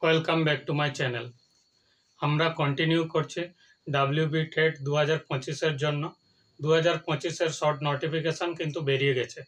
Welcome back to my channel. আমরা continue করছি WB TET 2025-এর জন্য। 2025-এর শর্ট নোটিফিকেশান কিন্তু বেরিয়ে গেছে।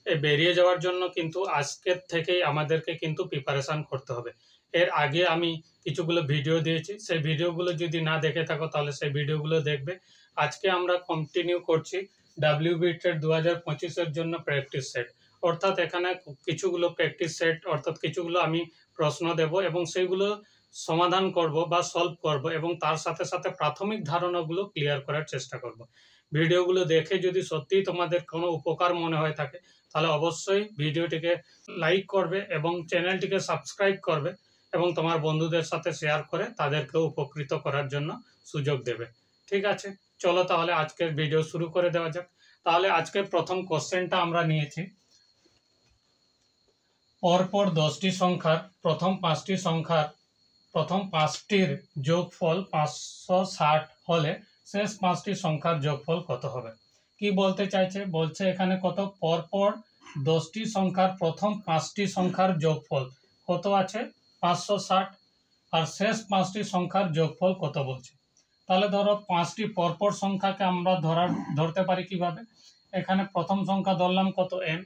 এই বেরিয়ে যাওয়ার জন্য কিন্তু আজকের থেকেই আমাদেরকে কিন্তু প্রিপারেশান করতে হবে। এর আগে আমি কিছুগুলো ভিডিও দিয়েছি, সেই ভিডিওগুলো যদি না দেখে থাকো তাহলে সেই ভিডিওগুলো দেখবে। আজকে আমরা কন্টিনিউ করছি ডাব্লিউবি টেট 2025-এর জন্য প্র্যাকটিস সেট। অর্থাৎ এখানে কিছুগুলো প্র্যাকটিস সেট অর্থাৎ কিছুগুলো আমি প্রশ্ন দেব এবং সেইগুলো সমাধান করব বা সলভ করব এবং তার সাথে সাথে প্রাথমিক ধারণাগুলো ক্লিয়ার করার চেষ্টা করব। ভিডিওগুলো দেখে যদি সত্যিই তোমাদের কোনো উপকার মনে হয়ে থাকে তাহলে অবশ্যই ভিডিওটিকে লাইক করবে এবং চ্যানেলটিকে সাবস্ক্রাইব করবে এবং তোমার বন্ধুদের সাথে শেয়ার করে তাদেরকেও উপকৃত করার জন্য সুযোগ দেবে। ঠিক আছে, চলো তাহলে আজকের ভিডিও শুরু করে দেওয়া যাক। তাহলে আজকের প্রথম কোশ্চেনটা আমরা নিয়েছি, পরপর 10টি সংখ্যার প্রথম পাঁচটির যোগফল 560 হলে শেষ 5টি সংখ্যার যোগফল কত হবে। কি বলতে চাইছে, বলছে এখানে কত, পরপর 10টি সংখ্যার প্রথম 5টি সংখ্যার যোগফল কত আছে 560 আর শেষ 5টি সংখ্যার যোগফল কত বলছে। তাহলে ধরো 5টি পরপর সংখ্যাকে আমরা ধরতে পারি কিভাবে, এখানে প্রথম সংখ্যা ধরলাম কত n,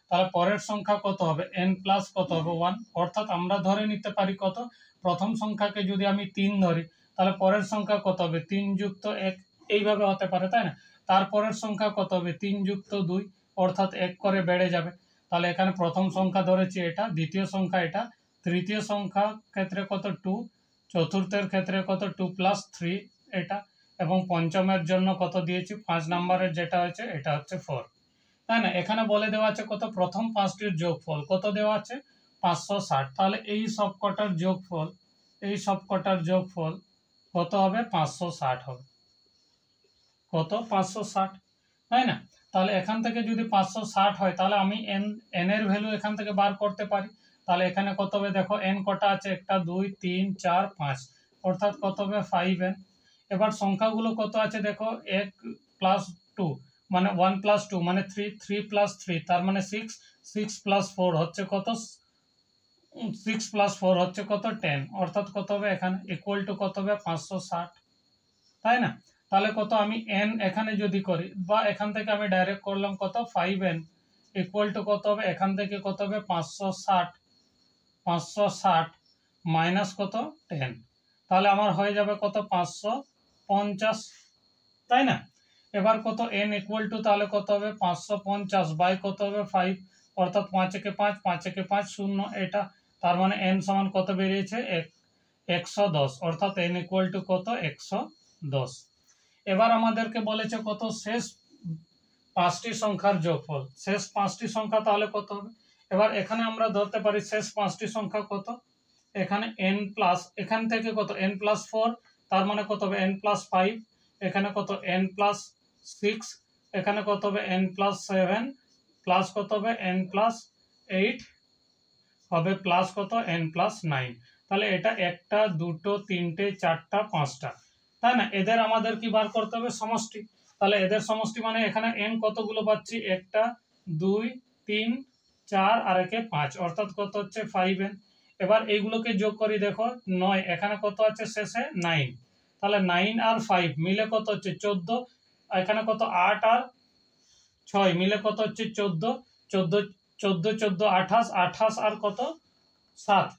তাহলে পরের সংখ্যা কত হবে n প্লাস কত হবে 1, অর্থাৎ আমরা ধরে নিতে পারি কত, প্রথম সংখ্যাকে যদি আমি 3 ধরি তাহলে পরের সংখ্যা কত হবে 3 যুক্ত 1, এইভাবে হতে পারে, তাই না। তারপরের সংখ্যা কত হবে 3 যুক্ত 2, অর্থাৎ 1 করে বেড়ে যাবে। তাহলে এখানে প্রথম সংখ্যা ধরেছি এটা, দ্বিতীয় সংখ্যা এটা, তৃতীয় সংখ্যা ক্ষেত্রে কত 2, চতুর্থের ক্ষেত্রে কত 2 প্লাস 3 এটা, এবং পঞ্চমের জন্য কত দিয়েছি 5 নম্বরের যেটা হচ্ছে এটা হচ্ছে 4, তাই না। এখানে বলে দেওয়া আছে কত, প্রথম 5টির যোগফল কত দেওয়া আছে 560, তাহলে এই সবকটার যোগফল কত হবে 560 হবে, কত 560, তাই না। তাহলে এখান থেকে যদি 560 হয় তাহলে আমি n এর ভ্যালু এখান থেকে বার করতে পারি। তাহলে এখানে কত হবে দেখো, n কটা আছে, 1 2 3 4 5, অর্থাৎ কত হবে 5n। এবার সংখ্যাগুলো কত আছে দেখো, 1 প্লাস 2 মানে 1 প্লাস 2 মানে 3, 3 প্লাস 3 তার মানে 6, 6 প্লাস 4 হচ্ছে কত, 6 প্লাস 4 হচ্ছে কত 10, অর্থাৎ কত হবে এখানে ইকুয়াল টু কত হবে 560, তাই না। তাহলে কত, আমি n এখানে যদি করি বা এখান থেকে আমি ডাইরেক্ট করলাম কত 5n ইকুয়াল টু কত হবে, এখান থেকে কত হবে 560 মাইনাস কত 10, তাহলে আমার হয়ে যাবে কত 550, তাই না। এবার কত n ইকুয়াল টু তাহলে কত হবে 550 বাই কত হবে 5, অর্থাৎ 5 একে 5 5 একে 5 0 এটা, তার মানে n সমান কত বেরিয়েছে 110, অর্থাৎ n ইকুয়াল টু কত 110। এবার আমাদেরকে বলেছে কত, শেষ 5টি সংখ্যার যোগফল, শেষ 5টি সংখ্যা তাহলে কত হবে। এবার এখানে আমরা ধরতে পারি শেষ 5টি সংখ্যা কত, এখানে n প্লাস, এখান থেকে কত n প্লাস 4, তার মানে কত হবে n প্লাস 5, এখানে কত n প্লাস 6, এখানে কত হবে n প্লাস 7, প্লাস কত হবে n প্লাস 8 হবে, প্লাস কত n প্লাস 9, তাহলে এটা 1টা 2টো 3টে 4টা 5টা, তাই না। এদের আমাদের কি বার করতে হবে সমষ্টি, তাহলে এদের সমষ্টি মানে এখানে n কতগুলো পাচ্ছি, 1টা 2 3 4 আর একে 5, অর্থাৎ কত হচ্ছে 5n। এবার এইগুলোকে যোগ করি দেখো 9, এখানে কত আছে শেষে 9, তাহলে 9 আর 5 মিলে কত হচ্ছে 14, এখানে কত 8 আর 6 মিলে কত হচ্ছে 14, 14 14 28, 28 আর কত 7,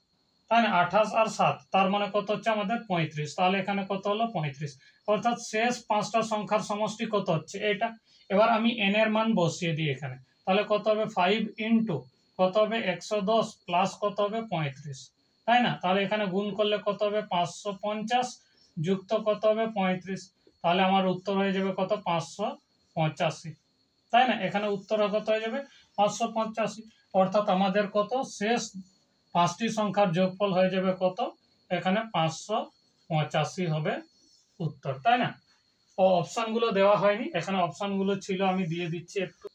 তাই না, 28 আর 7 তার মানে কত হচ্ছে আমাদের 35, তাহলে এখানে কত হলো 35, অর্থাৎ শেষ 5টা সংখ্যার সমষ্টি কত হচ্ছে এটা। এবার আমি n এর মান বসিয়ে দিই এখানে, তাহলে কত হবে 5 ইন্টু কত হবে 110 প্লাস কত হবে 35, তাই না। তাহলে এখানে গুণ করলে কত হবে 550 যুক্ত কত হবে 35, তাহলে আমার উত্তর হয়ে যাবে কত 585, তাই না। এখানে উত্তর কত হয়ে যাবে 585, অর্থাৎ আমাদের কত শেষ 5টি সংখ্যার যোগফল হয়ে যাবে কত, এখানে 585 হবে উত্তর, তাই না। ও অপশানগুলো দেওয়া হয়নি, এখানে অপশানগুলো ছিল আমি দিয়ে দিচ্ছি একটু,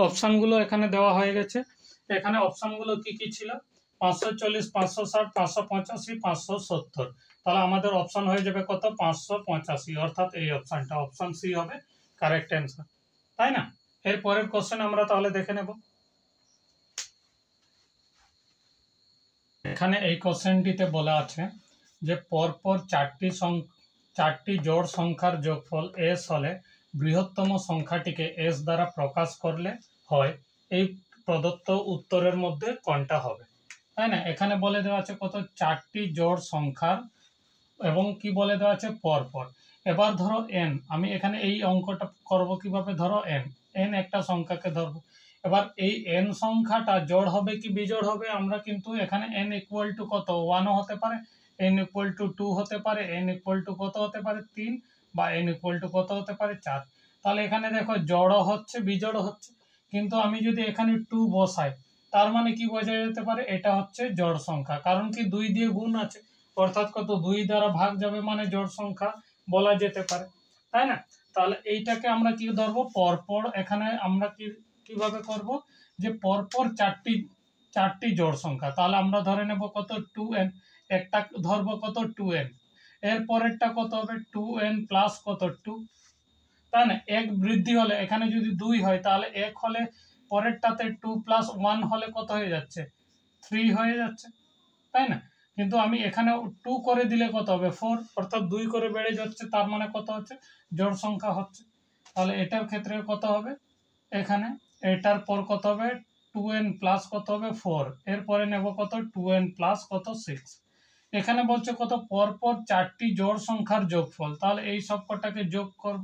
অপশানগুলো এখানে দেওয়া হয়ে গেছে। এখানে অপশানগুলো কি কি ছিল, 540 560 585 570, তাহলে আমাদের অপশান হয়ে যাবে কত 585, অর্থাৎ এই অপশানটা অপশান সি হবে কারেক্ট অ্যান্সার, তাই না। এর পরের কোশ্চেন আমরা তাহলে দেখে নেব। এখানে এই কোশ্চেনটিতে বলা আছে যে পরপর চারটি জোড় সংখ্যার যোগফল s হলে বৃহত্তম সংখ্যাটিকে s দ্বারা প্রকাশ করলে হয় এই প্রদত্ত উত্তরের মধ্যে কোনটা হবে, তাই না। এখানে বলে দেওয়া আছে কত চারটি জোড় সংখ্যার এবং কি বলে দেওয়া আছে পরপর। এবার ধরো n, আমি এখানে এই অঙ্কটা করব কিভাবে, ধরো n একটা সংখ্যাকে ধরবো। এবার এই n সংখ্যাটা জোড় হবে কি বিজোড় হবে, আমরা কিন্তু এখানে n ইকুয়াল টু কত 1ও হতে পারে, n ইকুয়াল টু 2 হতে পারে, n ইকুয়াল টু কত হতে পারে 3, বা n ইকুয়াল টু কত হতে পারে 4। তাহলে এখানে দেখো জড়ও হচ্ছে বিজোড়ও হচ্ছে, কিন্তু আমি যদি এখানে 2 বসাই তার মানে কি বোঝা যেতে পারে এটা হচ্ছে জোড় সংখ্যা, কারণ কি 2 দিয়ে গুণ আছে, অর্থাৎ কত 2 দ্বারা ভাগ যাবে মানে জোড় সংখ্যা বলা যেতে পারে, তাই না। তাহলে এইটাকে আমরা কি ধরবো পরপর, এখানে আমরা কিভাবে করব যে পরপর চারটি জোড় সংখ্যা, তাহলে আমরা ধরে নেব কত 2n, একটা ধরবো কত 2n, এর পরেরটা কত হবে 2n প্লাস কত 2, তাই না। এক বৃদ্ধি হলে এখানে যদি 2 হয় তাহলে 1 হলে পরেরটাতে 2 প্লাস 1 হলে কত হয়ে যাচ্ছে 3 হয়ে যাচ্ছে, তাই না। কিন্তু আমি এখানে 2 করে দিলে কত হবে 4, অর্থাৎ 2 করে বেড়ে যাচ্ছে, তার মানে কত হচ্ছে জোড় সংখ্যা হচ্ছে। তাহলে এটার ক্ষেত্রে কত হবে, এখানে এটার পর কত হবে 2n প্লাস কত হবে 4, এরপরে নেব কত 2n প্লাস কত 6। এখানে বলছে কত পরপর চারটি জোড় সংখ্যার যোগফল, তাহলে এই সবকটাকে যোগ করব,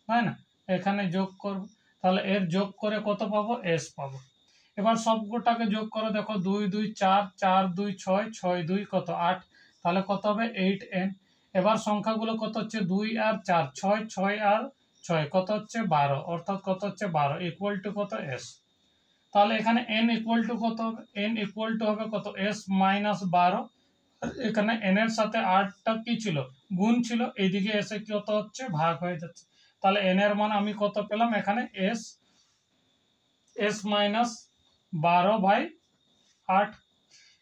তাই না। এখানে যোগ করব, তাহলে এর যোগ করে কত পাবো s পাবো। এবার সবকটাকে যোগ করে দেখো 2 2 4, 4 2 6, 6 2 কত 8, তাহলে কত হবে 8n। এবার সংখ্যাগুলো কত হচ্ছে 2 আর 4, 6 6 আর 6 কত হচ্ছে 12, অর্থাৎ কত হচ্ছে 12 ইকুয়াল টু কত s। তাহলে এখানে n ইকুয়াল টু কত হবে, n ইকুয়াল টু হবে কত s মাইনাস 12, এখানে n এর সাথে 8টা কি ছিল গুণ ছিল, এইদিকে এসে কত হচ্ছে ভাগ হয়ে যাচ্ছে। তাহলে n এর মান আমি কত পেলাম এখানে s মাইনাস 12/8।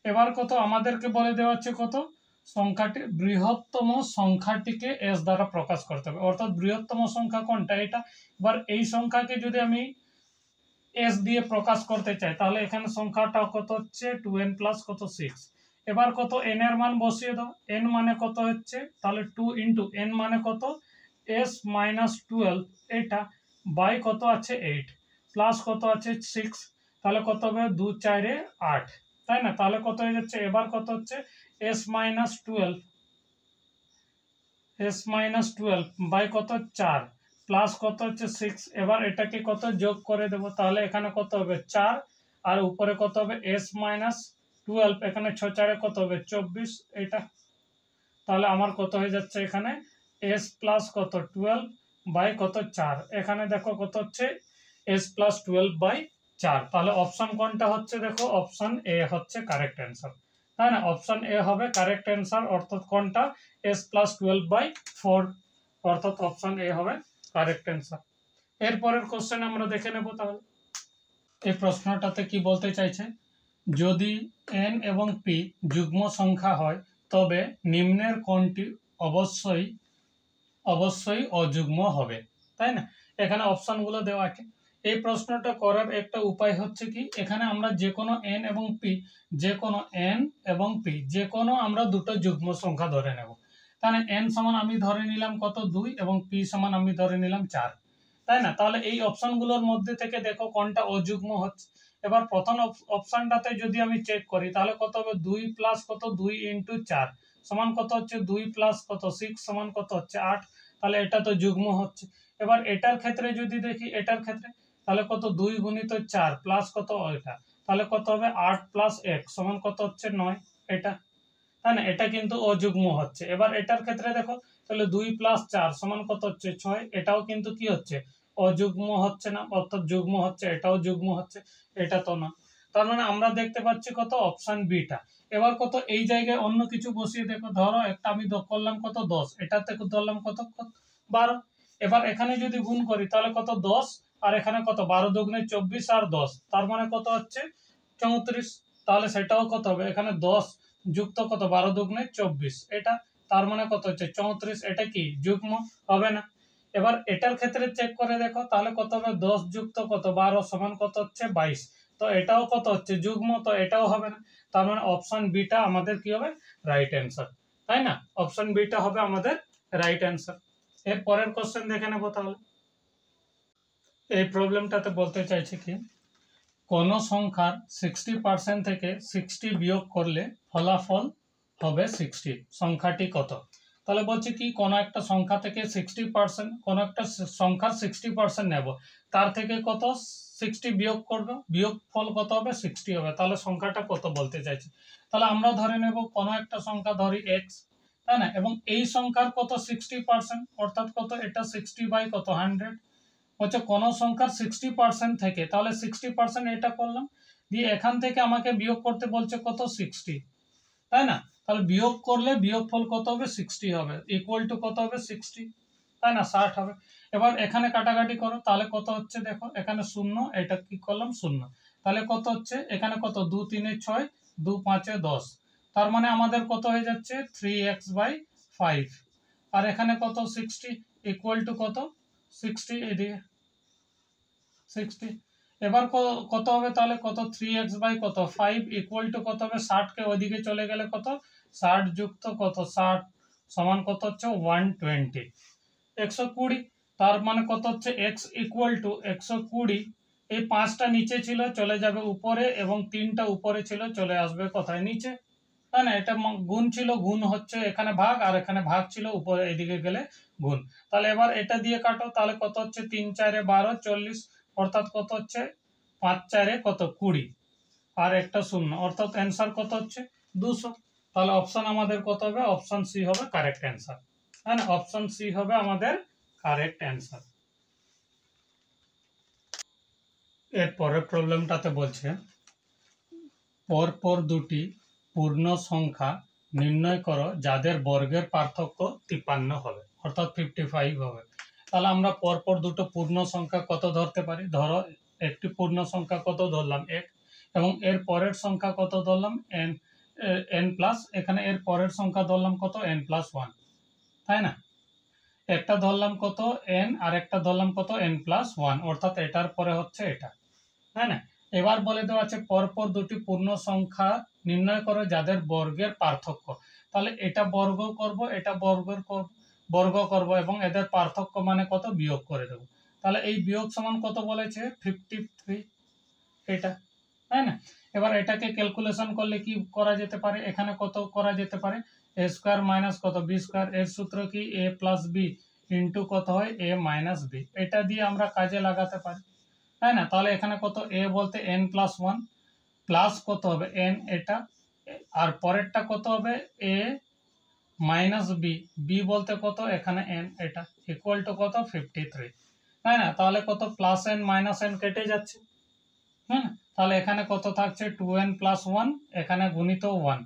এবার কত আমাদেরকে বলে দেওয়া হচ্ছে কত সংখ্যাটি বৃহত্তম সংখ্যাটিকে s দ্বারা প্রকাশ করতে হবে, অর্থাৎ বৃহত্তম সংখ্যা কোনটা এটা। এবার এই সংখ্যাকে যদি আমি s দিয়ে প্রকাশ করতে চাই তাহলে এখানে সংখ্যাটা কত হচ্ছে 2n প্লাস কত 6। এবার কত n এর মান বসিয়ে দাও, n মানে কত হচ্ছে তাহলে 2 ইন্টু n মানে কত s মাইনাস 12, এটা বাই কত আছে 8 প্লাস কত আছে 6, তাহলে কত হবে 2 4 8, তাই না। তাহলে কত হয়ে যাচ্ছে এবার কত হচ্ছে s মাইনাস 12 বাই কত 4 প্লাস কত হচ্ছে 6, এবার এটাকে কত যোগ করে দেব, তাহলে এখানে কত হবে 4 আর উপরে কত হবে s মাইনাস 12, এখানে 6 4 কত হবে 24, এটা তাহলে আমার কত হয়ে যাচ্ছে এখানে s প্লাস কত 12 বাই কত 4, এখানে দেখো কত হচ্ছে s প্লাস 12/4। তাহলে অপশন কোনটা হচ্ছে, দেখো অপশন এ হচ্ছে কারেক্ট অ্যান্সার, তাই না। অপশন এ হবে কারেক্ট অ্যান্সার, অর্থাৎ কোনটা s প্লাস 12/4, অর্থাৎ অপশন এ হবে কারেক্ট অ্যান্সার। এরপরের কোশ্চেন আমরা দেখে নেব। তাহলে এই প্রশ্নটাতে কি বলতে চাইছে, যদি n এবং p যুগ্ম সংখ্যা হয় তবে নিম্নের কোনটি অবশ্যই অযুগ্ম হবে, তাই না। এখানে অপশনগুলো দেওয়া আছে। এই প্রশ্নটা করার একটা উপায় হচ্ছে কি, এখানে আমরা যে কোনো n এবং p যে কোনো আমরা দুটো যুগ্ম সংখ্যা ধরে নেব। তাহলে n সমান আমি ধরে নিলাম কত 2 এবং p সমান আমি ধরে নিলাম 4, তাই না। তাহলে এই অপশনগুলোর মধ্যে থেকে দেখো কোনটা অযুগ্ম হচ্ছে। এবার প্রথম অপশনটাতে যদি আমি চেক করি তাহলে কত হবে 2 প্লাস কত 2 ইন্টু 4 সমান কত হচ্ছে 2 প্লাস কত 6 সমান কত হচ্ছে 8, তাহলে এটা তো যুগ্ম হচ্ছে। এবার এটার ক্ষেত্রে যদি দেখি, এটার ক্ষেত্রে তাহলে কত 2 গুণিত 4 প্লাস কত এটা, তাহলে কত হবে 8 প্লাস 1 সমান কত হচ্ছে 9, এটা তাই না, এটা কিন্তু অযুগ্ম হচ্ছে। এবার এটার ক্ষেত্রে দেখো তাহলে 2 প্লাস 4 সমান কত হচ্ছে 6, এটাও কিন্তু কি হচ্ছে অযুগ্ম হচ্ছে না, অর্থাৎ যুগ্ম হচ্ছে, এটাও যুগ্ম হচ্ছে, এটা তো না। তার মানে আমরা দেখতে পাচ্ছি কত অপশন বিটা। এবার কত এই জায়গায় অন্য কিছু বসিয়ে দেখো, ধরো একটা আমি করলাম কত 10, এটাতে ধরলাম কত 12, এবার এখানে যদি গুণ করি তাহলে কত 10 আর এখানে কত 12 দুগুণে 24 আর 10, তার মানে কত হচ্ছে 34, তাহলে সেটাও কত হবে এখানে 10 যুক্ত কত 12 দুগুণে 24, এটা তার মানে কত হচ্ছে 34, এটা কি যুগ্ম হবে না। এবার এটার ক্ষেত্রে চেক করে দেখো তাহলে কত হবে 10 যুক্ত কত 12 সমান কত হচ্ছে 22, তো এটাও কত হচ্ছে যুগ্ম, তো এটাও হবে না। তার মানে অপশন বিটা আমাদের কি হবে রাইট অ্যান্সার, তাই না? অপশন বিটা হবে আমাদের রাইট অ্যান্সার। এর পরের কোশ্চেন দেখে নেবো তাহলে। এই প্রবলেমটাতে বলতে চাইছে কি কোন সংখ্যার 60% থেকে 60 বিয়োগ করলে ফলাফল হবে 60, সংখ্যাটি কত? তাহলে বলছে কি কোন একটা সংখ্যা থেকে 60%, কোন একটা সংখ্যার 60% নেব, তার থেকে কত 60 বিয়োগ করব, বিয়োগ ফল কত হবে 60 হবে, তাহলে সংখ্যাটা কত বলতে চাইছে। তাহলে আমরা ধরে নেব কোন একটা সংখ্যা ধরি x, তাই না, এবং এই সংখ্যার কত 60%, অর্থাৎ কত এটা 60/কত 100 হচ্ছে কোন সংখ্যার 60% থেকে, তাহলে 60% এটা করলাম, দিয়ে এখান থেকে আমাকে বিয়োগ করতে বলছে কত 60, তাই না? তাহলে বিয়োগ করলে বিয়োগফল কত হবে 60 হবে, ইকুয়াল টু কত হবে 60, তাই না, 60 হবে। এবার এখানে কাটাকাটি করো, তাহলে কত হচ্ছে দেখো এখানে 0, এটা কি করলাম 0, তাহলে কত হচ্ছে এখানে কত 2 3 6, 2 5 10, তার মানে আমাদের কত হয়ে যাচ্ছে 3x/5, আর এখানে কত 60 ইকুয়াল টু কত 60, এদিকে 60, এবার কত হবে তাহলে কত 3x/কত 5 ইকুয়াল টু কত হবে 60 কে ওইদিকে চলে গেলে কত 60 যুক্ত কত 60 সমান কত হচ্ছে 120, 120, তার মানে কত হচ্ছে x ইকুয়াল টু 120, এই 5টা নিচে ছিল চলে যাবে উপরে এবং 3টা উপরে ছিল চলে আসবে কোথায় নিচে, তাই না? এটা গুণ ছিল, গুণ হচ্ছে এখানে ভাগ, আর এখানে ভাগ ছিল উপরে এদিকে গেলে গুণ। তাহলে এবার এটা দিয়ে কাটো, তাহলে কত হচ্ছে 3 4 12 40, অর্থাৎ কত হচ্ছে 5 4 কত 20, আর একটা 0, অর্থাৎ অ্যান্সার কত হচ্ছে 200। তাহলে অপশন আমাদের কত হবে, অপশন সি হবে কারেক্ট অ্যান্সার, তাই না? অপশন সি হবে আমাদের কারেক্ট অ্যান্সার। এর পরের প্রবলেমটাতে বলছে পরপর দুটি পূর্ণ সংখ্যা নির্ণয় করো যাদের বর্গের পার্থক্য 53 হবে, অর্থাৎ 55 হবে। তাহলে আমরা পরপর দুটো পূর্ণ সংখ্যা কত ধরতে পারি, ধরো একটি পূর্ণ সংখ্যা কত ধরলাম 1, এবং এর পরের সংখ্যা কত ধরলাম n প্লাস, এখানে এর পরের সংখ্যা ধরলাম কত n+1, তাই না? একটা ধরলাম কত n আর একটা ধরলাম কত n+1, অর্থাৎ এটার পরে হচ্ছে এটা, তাই না? এবার বলে দেওয়া আছে পরপর দুটি পূর্ণ সংখ্যা নির্ণয় করো যাদের বর্গের পার্থক্য, তাহলে এটা বর্গ করব, এটা বর্গ করব এবং এদের পার্থক্য মানে কত বিয়োগ করে দেব, তাহলে এই বিয়োগ সমান কত বলেছে 53, এটা, তাই না? এবার এটাকে ক্যালকুলেশন করলে কি করা যেতে পারে, এখানে কত করা যেতে পারে a স্কয়ার মাইনাস কত b স্কয়ার, এর সূত্র কি a প্লাস b ইন্টু কত হয় a মাইনাস b, এটা দিয়ে আমরা কাজে লাগাতে পারি, তাই না? তাহলে এখানে কত a বলতে n+1 প্লাস কত হবে n, এটা, আর পরেরটা কত হবে a মাইনাস b, b বলতে কত এখানে n, এটা ইকুয়াল টু কত 53, তাই না? তাহলে কত প্লাস n মাইনাস n কেটে যাচ্ছে, হ্যাঁ, তাহলে এখানে কত থাকছে 2n+1, এখানে গুণিত 1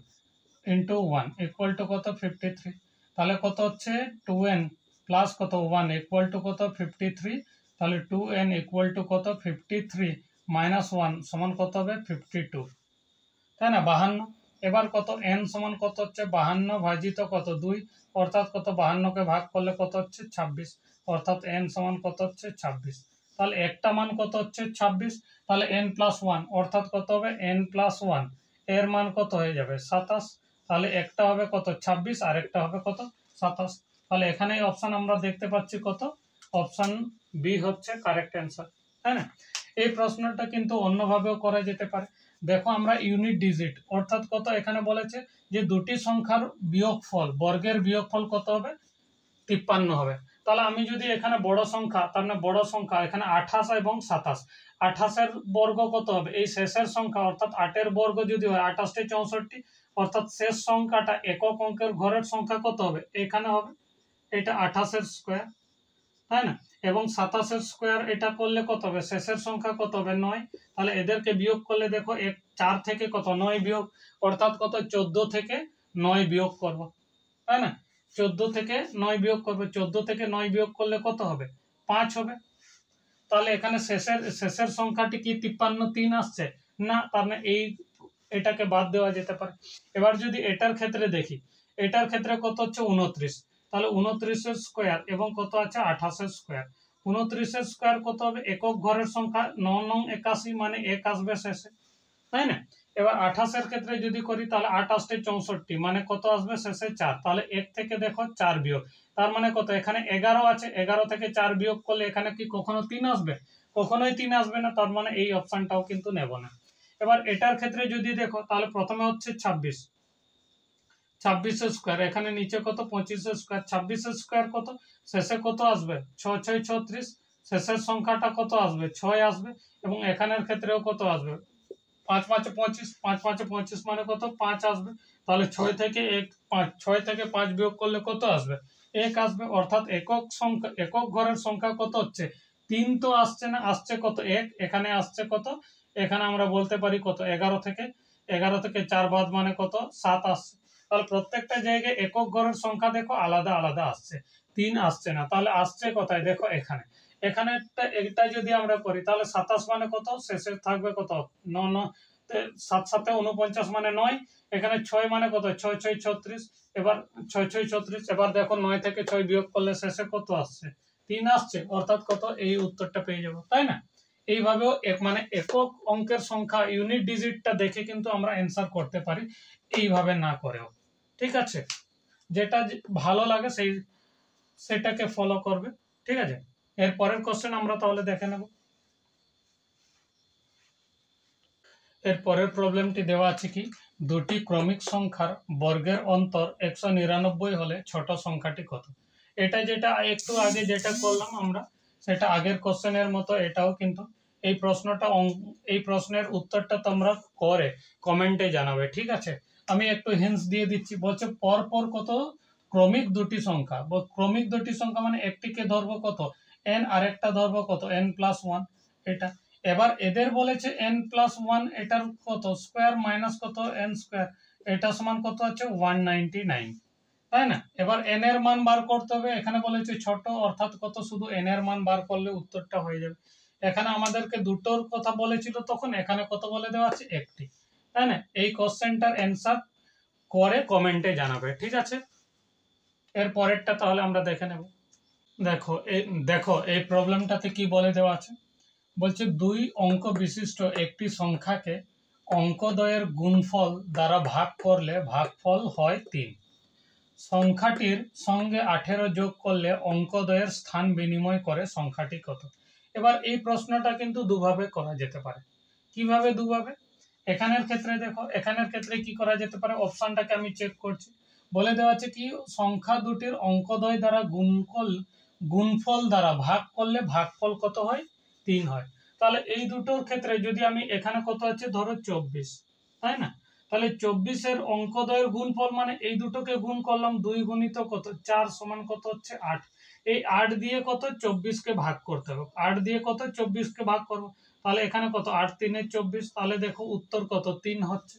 ইন্টু 1 ইকুয়াল টু কত 53, তাহলে কত হচ্ছে 2n প্লাস কত 1 ইকুয়াল টু কত 53, তাহলে 2n ইকুয়াল টু কত 53 মাইনাস 1 সমান কত হবে 52, তাই না 52। এবার কত n সমান কত হচ্ছে 52 ভাজিত কত 2, অর্থাৎ কত 52 কে ভাগ করলে কত হচ্ছে 26, অর্থাৎ n সমান কত হচ্ছে 26, তাহলে একটা মান কত হচ্ছে 26, তাহলে n+1 অর্থাৎ কত হবে n+1 এর মান কত হয়ে যাবে 27, তাহলে একটা হবে কত 26 আর একটা হবে কত 27, তাহলে এখানে অপশন আমরা দেখতে পাচ্ছি কত অপশন বি হচ্ছে কারেক্ট অ্যান্সার, তাই না? এই প্রশ্নটা কিন্তু অন্যভাবেও করা যেতে পারে, দেখো আমরা ইউনিট ডিজিট অর্থাৎ কত এখানে বলেছে যে দুটি সংখ্যার বিয়োগফল, বর্গের বিয়োগফল কত হবে 53 হবে, তাহলে আমি যদি এখানে বড় সংখ্যা, তার মানে বড় সংখ্যা এখানে 28 এবং 27, 28 এর বর্গ কত হবে এই শেষের সংখ্যা, অর্থাৎ 8 এর বর্গ যদি হয় 28 × 64, অর্থাৎ শেষ সংখ্যাটা একক অঙ্কের ঘরের সংখ্যা কত হবে এখানে হবে এটা 28 এর স্কয়ার, তাই না? এবং 27 এর স্কয়ার এটা করলে কত হবে শেষের সংখ্যা কত হবে 9, তাহলে এদেরকে বিয়োগ করলে দেখো 4 থেকে কত 9 বিয়োগ, অর্থাৎ কত 14 থেকে 9 বিয়োগ করব, তাই না? 14 থেকে 9 বিয়োগ করবে, 14 থেকে 9 বিয়োগ করলে কত হবে 5 হবে, তাহলে এখানে শেষের সংখ্যাটি কি 53 3 আসছে না, তার মানে এটাকে বাদ দেওয়া যেতে পারে। এবার যদি এটার ক্ষেত্রে দেখি, এটার ক্ষেত্রে কত হচ্ছে 29, তাহলে 29 এর স্কয়ার এবং কত আছে 28 এর স্কয়ার, 29 এর স্কয়ার কত হবে একক ঘরের সংখ্যা 9 9 81 মানে 1 আসবে শেষে, তাই না? এবার 28-এর ক্ষেত্রে যদি করি তাহলে 28 64 মানে কত আসবে শেষে 4, তাহলে 1 থেকে দেখো 4 বিয়োগ, তার মানে কত এখানে 11 আছে, 11 থেকে 4 বিয়োগ করলে এখানে কি কখনো 3 আসবে? কখনোই 3 আসবে না, তার মানে এই অপশনটাও কিন্তু নেব না। এবার এটার ক্ষেত্রে যদি দেখো তাহলে প্রথমে হচ্ছে 26, 26 স্কোয়ার, এখানে নিচে কত 25 স্কোয়ার, 26 স্কোয়ার কত শেষে কত আসবে 6 6 36, শেষের সংখ্যাটা কত আসবে 6 আসবে, এবং এখানের ক্ষেত্রেও কত আসবে 5 5 25, 5 5 25 মানে কত 5 আসবে, তাহলে 6 থেকে 1 5, 6 থেকে 5 বিয়োগ করলে কত আসবে 1 আসবে, অর্থাৎ একক সংখ্যা, একক ঘরের সংখ্যা কত হচ্ছে 3 তো আসছে না, আসছে কত 1, এখানে আসছে কত, এখানে আমরা বলতে পারি কত 11 থেকে 4 বাদ মানে কত 7 আসছে, তাহলে প্রত্যেকটা জায়গায় একক ঘরের সংখ্যা দেখো আলাদা আলাদা আসছে, 3 আসছে না, তাহলে আসছে কোথায় দেখো এখানে, এখানে এটা যদি আমরা করি তাহলে 27 মানে কত শেষে থাকবে কত 9 7 7 49 মানে 9, এখানে 6 মানে কত 6 6 36, এবার 6 6 36, এবার দেখো 9 থেকে 6 বিয়োগ করলে শেষে কত আসছে 3 আসছে, অর্থাৎ কত এই উত্তরটা পেয়ে যাব, তাই না? এইভাবেও মানে একক অঙ্কের সংখ্যা ইউনিট ডিজিটটা দেখে কিন্তু আমরা অ্যান্সার করতে পারি, এইভাবে না করেও। ঠিক আছে, যেটা ভালো লাগে সেটাকে ফলো করবে। ঠিক আছে, এর পরের কোশ্চেন আমরা তাহলে দেখে নেব। এর পরের প্রবলেমটি দেওয়া আছে কি, দুটি ক্রমিক সংখ্যার বর্গের অন্তর 199 হলে ছোট সংখ্যাটি কত? এটা যেটা একটু আগে যেটা করলাম আমরা, সেটা আগের কোশ্চেনের মতো এটাও কিন্তু এই প্রশ্নটা, এই প্রশ্নের উত্তরটা তোমরা করে কমেন্টে জানাবে। ঠিক আছে, আমি একটু হিন্টস দিয়ে দিচ্ছি, বলছে পরপর কত ক্রমিক দুটি সংখ্যা, ক্রমিক দুটি সংখ্যা মানে একটিকে ধরবো কত n, আরেকটা ধরবো কত n+1, এটা এবার এদের বলেছে n+1, এটার কত স্কোয়ার মাইনাস কত n স্কোয়ার, এটা সমান কত হচ্ছে 199, তাই না? এবার n এর মান বার করতে হবে, এখানে বলেছে ছোট, অর্থাৎ কত শুধু n এর মান বার করলে উত্তরটা হয়ে যাবে, এখানে আমাদেরকে দুটোর কথা বলেছিল তখন, এখানে কত বলে দেওয়া আছে একটি, তাই না? এই কোশ্চেনটার অ্যান্সার করে কমেন্টে জানাবে। ঠিক আছে, এর পরেরটা তাহলে আমরা দেখে নেব। দেখো এই প্রবলেমটাতে কি বলে দেওয়া আছে, বলছে দুই অঙ্ক বিশিষ্ট একটি সংখ্যাকে অঙ্কদ্বয়ের গুণফল দ্বারা ভাগ করলে ভাগফল হয় 3, সংখ্যাটির সঙ্গে 18 যোগ করলে অঙ্কদ্বয়ের স্থান বিনিময় করে সংখ্যাটি কত? এবার এই প্রশ্নটা কিন্তু দুভাবে করা যেতে পারে। কিভাবে দুভাবে? এখানের ক্ষেত্রে দেখো, এখানের ক্ষেত্রে কি করা যেতে পারে, অপশনটাকে আমি চেক করছি, বলে দেওয়া আছে কি সংখ্যা দুটির অঙ্কদ্বয় দ্বারা গুণফল দ্বারা ভাগ করলে ভাগফল কত হয় 3 হয়, তাহলে এই দুটোর ক্ষেত্রে যদি আমি এখানে কত আছে ধরো 24, তাই না? তাহলে 24-এর অঙ্কদ্বয়ের গুণফল মানে এই দুটোকে গুণ করলাম, 2 গুণিত কত 4 সমান কত হচ্ছে 8, এই 8 দিয়ে কত 24-কে ভাগ করতে হবে, 8 দিয়ে কত 24-কে ভাগ করবো, তাহলে এখানে কত 8 3 24, তাহলে দেখো উত্তর কত 3 হচ্ছে,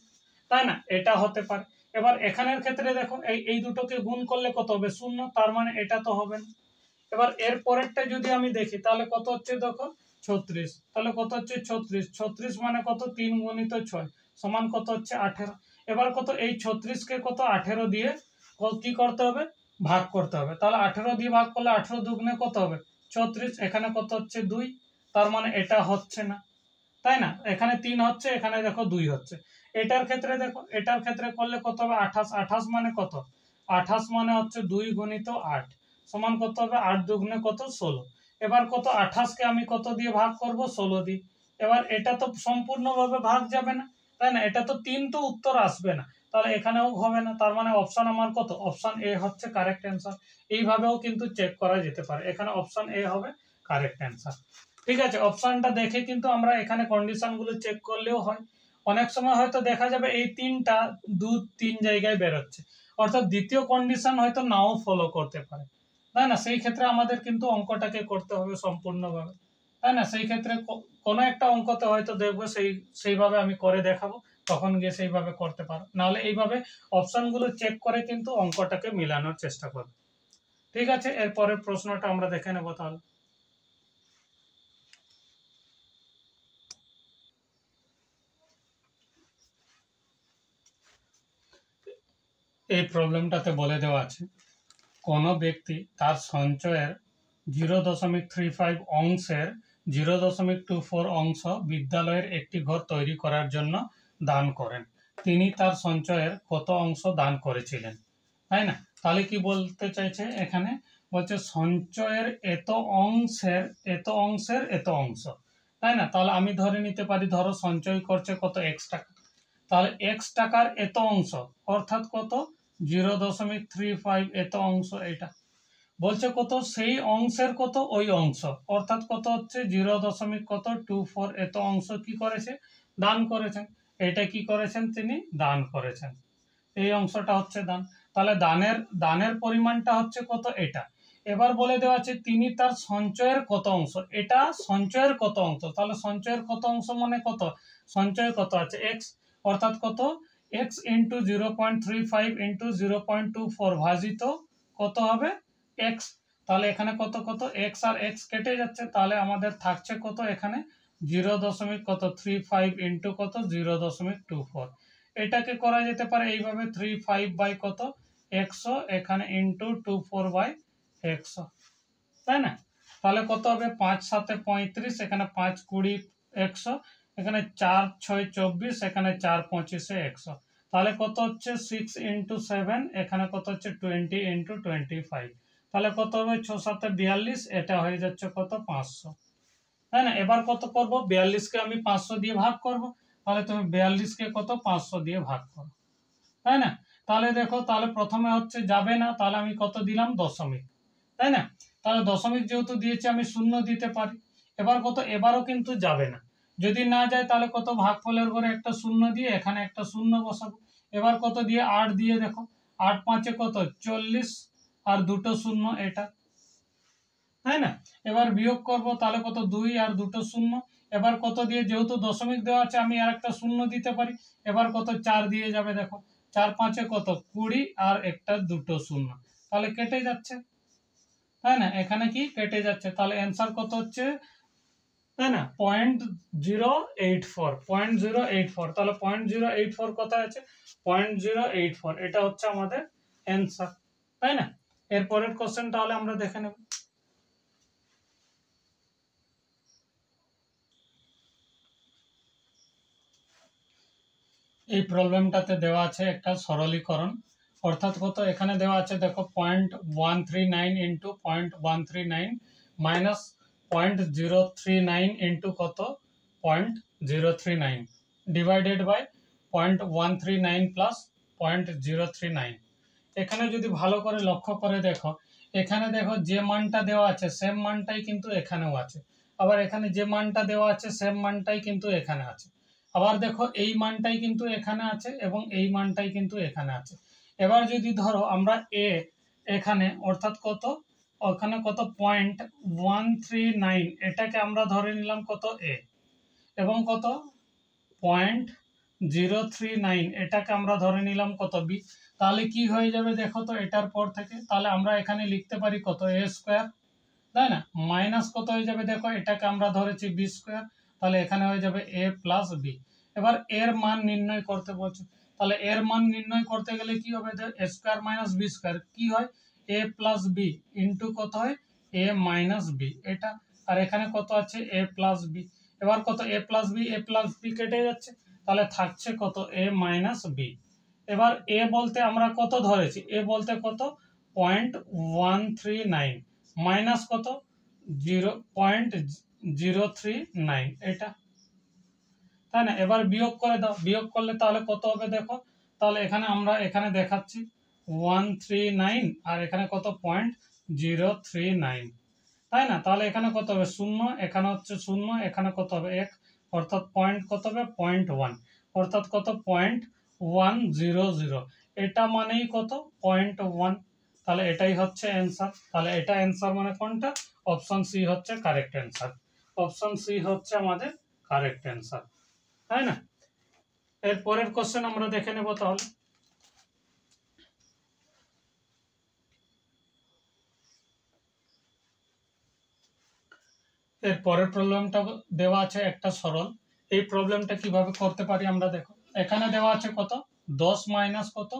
তাই না? এটা হতে পারে। এবার এখানের ক্ষেত্রে দেখো এই দুটোকে গুণ করলে কত হবে 0, তার মানে এটা তো হবে না। এবার এর পরেরটা যদি আমি দেখি তাহলে কত হচ্ছে দেখো 36, তাহলে কত হচ্ছে 36, 36 মানে কত 3 গুণিত 6 সমান কত হচ্ছে 18, এবার কত এই 36-কে কত 18 দিয়ে কি করতে হবে ভাগ করতে হবে, তাহলে 18 দিয়ে ভাগ করলে 18 দুগুণে কত হবে 36, এখানে কত হচ্ছে 2, তার মানে এটা হচ্ছে না, তাই না? এখানে 3 হচ্ছে, এখানে দেখো 2 হচ্ছে। এটার ক্ষেত্রে দেখো, এটার ক্ষেত্রে করলে কত হবে 28, 28 মানে কত 28 মানে হচ্ছে 2 গুণিত 8 সমান কত হবে 8 দুগুণে কত 16, এবার কত 28-কে আমি কত দিয়ে ভাগ করব 16 দিয়ে, এবার এটা তো সম্পূর্ণভাবে ভাগ যাবে না, তাই না? এটা তো 3 তো উত্তর আসবে না, তাহলে এখানেও হবে না, তার মানে অপশন আমার কত অপশন এ হচ্ছে কারেক্ট অ্যান্সার। এইভাবেও কিন্তু চেক করা যেতে পারে, এখানে অপশন এ হবে কারেক্ট অ্যান্সার। ঠিক আছে, অপশনটা দেখে কিন্তু আমরা এখানে কন্ডিশনগুলো চেক করলেও হয়, অনেক সময় হয়তো দেখা যাবে এই তিনটা 2-3 জায়গায় বেরোচ্ছে, অর্থাৎ দ্বিতীয় কন্ডিশন হয়তো নাও ফলো করতে পারে, তাই না? সেই ক্ষেত্রে আমাদের কিন্তু অঙ্কটাকে করতে হবে সম্পূর্ণভাবে, তাই না? সেই ক্ষেত্রে কোনো একটা অঙ্কতে হয়তো দেখবো সেইভাবে আমি করে দেখাবো, তখন গিয়ে সেইভাবে করতে পারো, নাহলে এইভাবে অপশনগুলো চেক করে কিন্তু অঙ্কটাকে মিলানোর চেষ্টা করবে। ঠিক আছে, এর পরের প্রশ্নটা আমরা দেখে নেব তাহলে। এই প্রবলেমটাতে বলে দেওয়া আছে কোনো ব্যক্তি তার সঞ্চয়ের 0.35 অংশের 0.24 অংশ বিদ্যালয়ের একটি ঘর তৈরি করার জন্য দান করেন, তিনি তার সঞ্চয়ের কত অংশ দান করেছিলেন, তাই না? তাহলে কি বলতে চাইছে এখানে, বলছে সঞ্চয়ের এত অংশের এত অংশ, তাই না? তাহলে আমি ধরে নিতে পারি, ধরো সঞ্চয় করছে কত এক্স টাকা, তাহলে এক্স টাকার এত অংশ অর্থাৎ কত 0.35 এত অংশ, এটা বলছে কত সেই অংশের কত ওই অংশ অর্থাৎ কত হচ্ছে 0.24 এত অংশ কি করেছে, দান করেছেন। এটা কি করেছেন, তিনি দান করেছেন, এই অংশটা হচ্ছে দান। তাহলে দানের পরিমাণটা হচ্ছে কত, এটা। এবার বলে দেওয়া আছে তিনি তার সঞ্চয়ের কত অংশ, এটা সঞ্চয়ের কত অংশ, তাহলে সঞ্চয়ের কত অংশ মানে কত, সঞ্চয় কত আছে এক্স, অর্থাৎ কত এক্স ইন্টু 0.35 ইন্টু 0.24 ভাজিত কত হবে এক্স। তাহলে এখানে কত কত এক্স আর এক্স কেটে যাচ্ছে, তাহলে আমাদের থাকছে কত এখানে 0.35 ইন্টু কত 0.24। এটাকে করা যেতে পারে এইভাবে 35 বাই কত 100 এখানে ইন্টু 24 বাই 100, তাই না? তাহলে কত হবে 5 7 35, এখানে 5 20 100, এখানে 4 6 24, এখানে 4 25 100, তাহলে কত হচ্ছে 6 ইন্টু 7, এখানে কত হচ্ছে 20 ইন্টু 25, তাহলে কত হবে 6 7 42, এটা হয়ে যাচ্ছে কত 500, তাই না? এবার কত করব, 42 কে আমি 500 দিয়ে ভাগ করব, তাহলে তুমি 42 কে কত 500 দিয়ে ভাগ করো, তাই না? তাহলে দেখো, তাহলে প্রথমে হচ্ছে যাবে না, তাহলে আমি কত দিলাম দশমিক, তাই না? তাহলে দশমিক যেহেতু দিয়েছে আমি শূন্য দিতে পারি। এবার কত, এবারও কিন্তু যাবে না, যদি না যায় তাহলে কত ভাগফলের ঘরে একটা শূন্য দিয়ে এখানে একটা শূন্য বসাবো। এবার কত দিয়ে 8 দিয়ে দেখো, 8 5 কত 40 আর দুটো শূন্য, এটা, তাই না? এবার বিয়োগ করব, তাহলে কত 2 আর দুটো শূন্য, এবার কত দিয়ে যেহেতু দশমিক দেওয়া আছে আমি আর একটা শূন্য দিতে পারি, এবার কত 4 দিয়ে যাবে, দেখো 4 5 কত 20 আর একটা দুটো শূন্য, তাহলে কেটে যাচ্ছে, তাই না? এখানে কি কেটে যাচ্ছে, তাহলে অ্যান্সার কত হচ্ছে, তাই না 0.84, তাহলে 0.084 কোথায় আছে, 0.084, এটা হচ্ছে আমাদের অ্যান্সার, তাই না? এরপরের কোশ্চেন তাহলে আমরা দেখে নেব। এই প্রবলেমটাতে দেওয়া আছে একটা সরলীকরণ, অর্থাৎ কত এখানে দেওয়া আছে দেখো 0.139 ইন্টু 0.139 মাইনাস 0.039 ইন্টু কত 0.039 ডিভাইডেড বাই 0.139 প্লাস 0.039। এখানে যদি ভালো করে লক্ষ্য করে দেখো, এখানে দেখো যে মানটা দেওয়া আছে সেম মানটাই কিন্তু এখানেও আছে, আবার এখানে যে মানটা দেওয়া আছে সেম মানটাই কিন্তু এখানে আছে, আবার দেখো এই মানটাই কিন্তু এখানে আছে এবং এই মানটাই কিন্তু এখানে আছে। এবার যদি ধরো আমরা এ এখানে অর্থাৎ কত ওখানে কত 0.139 এটাকে আমরা ধরে নিলাম কত এ, এবং কত 0.039 এটাকে আমরা ধরে নিলাম কত বি, তাহলে কি হয়ে যাবে দেখো তো এটার পর থেকে, তাহলে আমরা এখানে লিখতে পারি কত এ স্কোয়ার, তাই না, মাইনাস কত হয়ে যাবে দেখো এটাকে আমরা ধরেছি বি স্কোয়ার, তাহলে এখানে হয়ে যাবে এ প্লাস বি। এবার এর মান নির্ণয় করতে বলছে, তাহলে এর মান নির্ণয় করতে গেলে কি হবে, এ স্কোয়ার মাইনাস বি স্কোয়ার কি হয় এ প্লাস বি ইন্টু কত হয় এ মাইনাস বি, এটা, আর এখানে কত আছে এ প্লাস বি। এবার কত এ প্লাস বি কেটে যাচ্ছে, তাহলে থাকছে কত এ মাইনাস বি। এবার এ বলতে আমরা কত ধরেছি, এ বলতে কত 0.139 মাইনাস কত 0.039 এটা, তাই না? এবার বিয়োগ করে দাও, বিয়োগ করলে তাহলে কত হবে দেখো, তাহলে এখানে আমরা এখানে দেখাচ্ছি 139 আর এখানে কত 0.039, তাই না? তাহলে এখানে কত হবে শূন্য, এখানে হচ্ছে শূন্য, এখানে কত হবে 1, অর্থাৎ পয়েন্ট কত হবে 0.1, অর্থাৎ কত 0.100, এটা মানেই কত 0.1, তাহলে এটাই হচ্ছে অ্যান্সার। তাহলে এটা অ্যান্সার মানে কোনটা, অপশন সি হচ্ছে কারেক্ট অ্যান্সার, অপশন সি হচ্ছে আমাদের কারেক্ট অ্যান্সার, তাই না? এর পরের কোশ্চেন আমরা দেখে নেব তাহলে। এর পরের প্রবলেমটা দেওয়া আছে একটা সরল, এই প্রবলেমটা কিভাবে করতে পারি আমরা দেখো, এখানে দেওয়া আছে কত 10 মাইনাস কত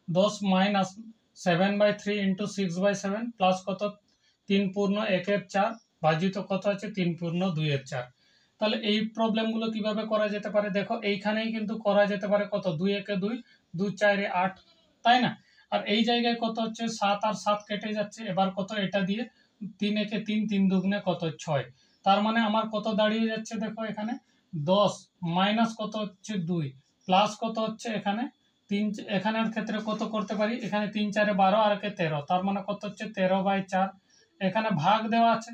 10 মাইনাস 7/3 ইন্টু 6/7 প্লাস কত 3 পূর্ণ 1/4 ভাজিত কত আছে 3 পূর্ণ 2/4, তাহলে এই প্রবলেমগুলো কিভাবে করা যেতে পারে দেখো, এইখানেই কিন্তু করা যেতে পারে কত 2 একে 2, 2 4 8, তাই না? আর এই জায়গায় কত হচ্ছে 7 আর 7 কেটে যাচ্ছে, এবার কত এটা দিয়ে 3 একে 3, 3 দুগুণে কত 6, তার মানে আমার কত দাঁড়িয়ে যাচ্ছে দেখো এখানে 10 মাইনাস কত হচ্ছে 2 প্লাস কত হচ্ছে এখানে 3, এখানের ক্ষেত্রে কত করতে পারি, এখানে 3 4 12 আর একে 13, তার মানে কত হচ্ছে 13/4, এখানে ভাগ দেওয়া আছে,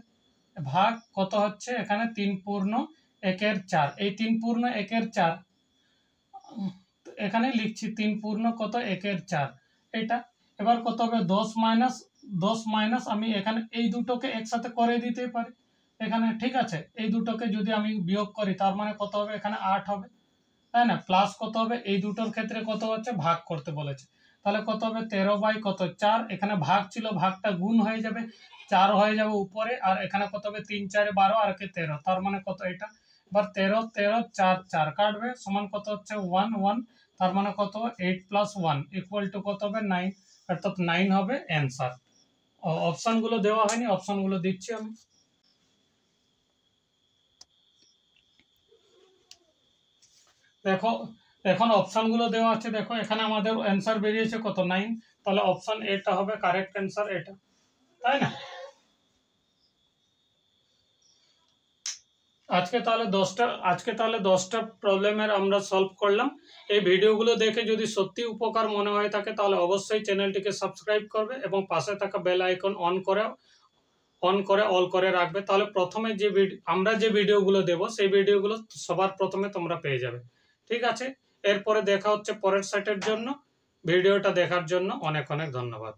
ভাগ কত হচ্ছে এখানে 3 পূর্ণ 1 4, এই 3 পূর্ণ 1 4 এখানে লিখছি 3 পূর্ণ কত 1 4 এটা। এবার কত হবে 10 মাইনাস আমি এখানে এই দুটোকে একসাথে করে দিতে পারি এখানে, ঠিক আছে? এই দুটোকে যদি আমি বিয়োগ করি তার মানে কত হবে এখানে 8 হবে, তাই না? প্লাস কত হবে এই দুটোর ক্ষেত্রে কত হচ্ছে ভাগ করতে বলেছে, তাহলে কত হবে 13/4, এখানে ভাগ ছিল ভাগটা গুণ হয়ে যাবে 4 হয়ে যাবে উপরে, আর এখানে কত হবে 3 4 12 আর একে 13, তার মানে কত এটা এবার 13 13 4 4 কাটবে সমান কত হচ্ছে 1 1, তার মানে কত 8 + 1 = কত হবে 9, অর্থাৎ 9 হবে অ্যান্সার। অপশনগুলো দেওয়া হয়নি, অপশনগুলো দিচ্ছি আমি। দেখো এখন অপশনগুলো দেওয়া আছে, দেখো এখানে আমাদের অ্যান্সার বেরিয়েছে কত 9, তাহলে অপশন এটা হবে কারেক্ট অ্যান্সার এটা, তাই না? আজকে তাহলে 10টা প্রবলেমের আমরা সলভ করলাম। এই ভিডিওগুলো দেখে যদি সত্যি উপকার মনে হয়ে থাকে তাহলে অবশ্যই চ্যানেলটিকে সাবস্ক্রাইব করবে এবং পাশে থাকা বেল আইকন অন করে অল করে রাখবে, তাহলে প্রথমে আমরা যে ভিডিওগুলো দেব সেই ভিডিওগুলো সবার প্রথমে তোমরা পেয়ে যাবে। ঠিক আছে, এরপরে দেখা হচ্ছে পরের সেটের জন্য। ভিডিওটা দেখার জন্য অনেক অনেক ধন্যবাদ।